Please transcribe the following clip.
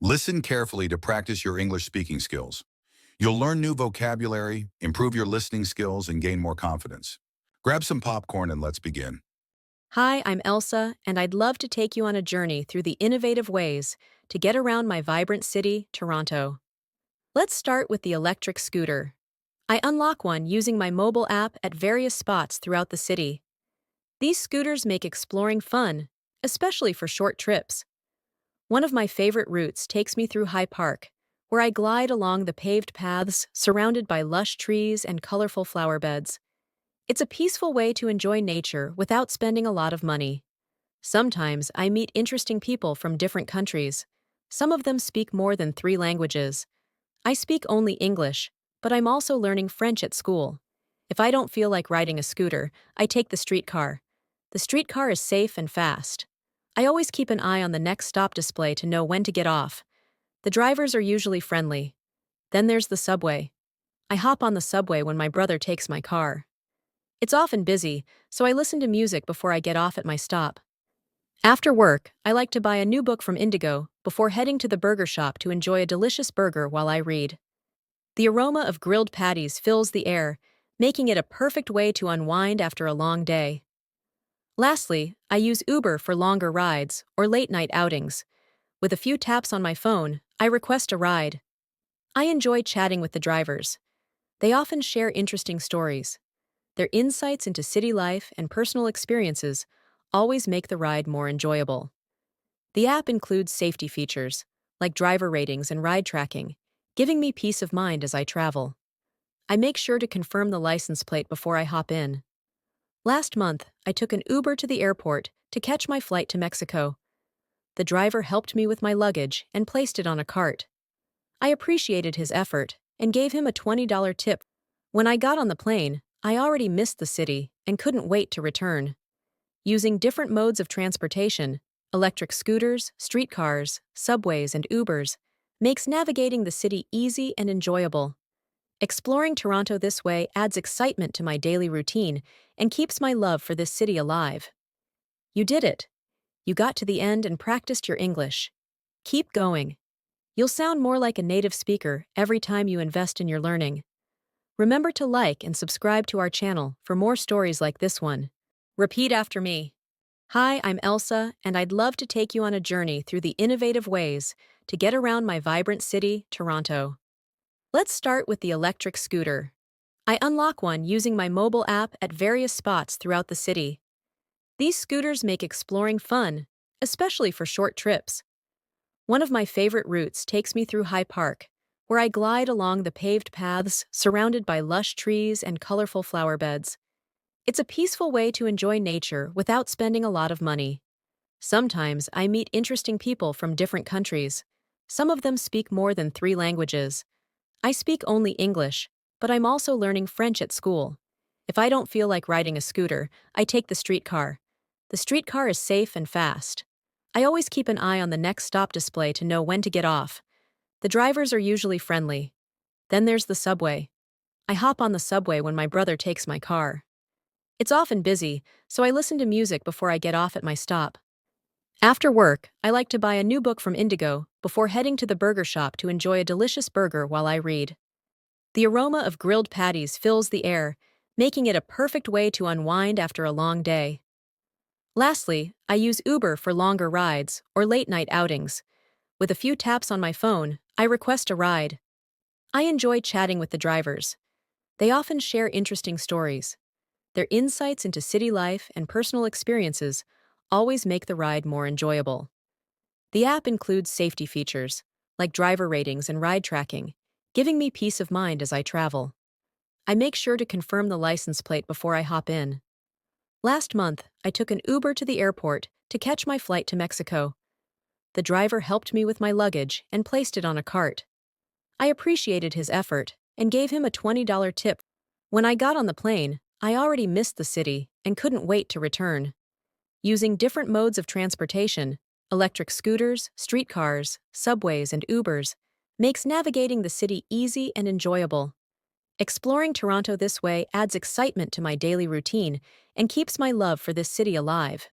Listen carefully to practice your English speaking skills. You'll learn new vocabulary, improve your listening skills, and gain more confidence. Grab some popcorn and let's begin. Hi, I'm Elsa, and I'd love to take you on a journey through the innovative ways to get around my vibrant city, Toronto. Let's start with the electric scooter. I unlock one using my mobile app at various spots throughout the city. These scooters make exploring fun, especially for short trips. One of my favorite routes takes me through High Park, where I glide along the paved paths surrounded by lush trees and colorful flower beds. It's a peaceful way to enjoy nature without spending a lot of money. Sometimes I meet interesting people from different countries. Some of them speak more than 3 languages. I speak only English, but I'm also learning French at school. If I don't feel like riding a scooter, I take the streetcar. The streetcar is safe and fast. I always keep an eye on the next stop display to know when to get off. The drivers are usually friendly. Then there's the subway. I hop on the subway when my brother takes my car. It's often busy, so I listen to music before I get off at my stop. After work, I like to buy a new book from Indigo before heading to the burger shop to enjoy a delicious burger while I read. The aroma of grilled patties fills the air, making it a perfect way to unwind after a long day. Lastly, I use Uber for longer rides or late-night outings. With a few taps on my phone, I request a ride. I enjoy chatting with the drivers. They often share interesting stories. Their insights into city life and personal experiences always make the ride more enjoyable. The app includes safety features, like driver ratings and ride tracking, giving me peace of mind as I travel. I make sure to confirm the license plate before I hop in. Last month, I took an Uber to the airport to catch my flight to Mexico. The driver helped me with my luggage and placed it on a cart. I appreciated his effort and gave him a $20 tip. When I got on the plane, I already missed the city and couldn't wait to return. Using different modes of transportation, electric scooters, streetcars, subways, and Ubers, makes navigating the city easy and enjoyable. Exploring Toronto this way adds excitement to my daily routine and keeps my love for this city alive. You did it. You got to the end and practiced your English. Keep going. You'll sound more like a native speaker every time you invest in your learning. Remember to like and subscribe to our channel for more stories like this one. Repeat after me. Hi, I'm Elsa, and I'd love to take you on a journey through the innovative ways to get around my vibrant city, Toronto. Let's start with the electric scooter. I unlock one using my mobile app at various spots throughout the city. These scooters make exploring fun, especially for short trips. One of my favorite routes takes me through High Park, where I glide along the paved paths surrounded by lush trees and colorful flower beds. It's a peaceful way to enjoy nature without spending a lot of money. Sometimes I meet interesting people from different countries. Some of them speak more than 3 languages. I speak only English, but I'm also learning French at school. If I don't feel like riding a scooter, I take the streetcar. The streetcar is safe and fast. I always keep an eye on the next stop display to know when to get off. The drivers are usually friendly. Then there's the subway. I hop on the subway when my brother takes my car. It's often busy, so I listen to music before I get off at my stop. After work, I like to buy a new book from Indigo before heading to the burger shop to enjoy a delicious burger while I read. The aroma of grilled patties fills the air, making it a perfect way to unwind after a long day. Lastly, I use Uber for longer rides or late-night outings. With a few taps on my phone, I request a ride. I enjoy chatting with the drivers. They often share interesting stories. Their insights into city life and personal experiences always make the ride more enjoyable. The app includes safety features, like driver ratings and ride tracking, giving me peace of mind as I travel. I make sure to confirm the license plate before I hop in. Last month, I took an Uber to the airport to catch my flight to Mexico. The driver helped me with my luggage and placed it on a cart. I appreciated his effort and gave him a $20 tip. When I got on the plane, I already missed the city and couldn't wait to return. Using different modes of transportation, electric scooters, streetcars, subways, and Ubers, makes navigating the city easy and enjoyable. Exploring Toronto this way adds excitement to my daily routine and keeps my love for this city alive.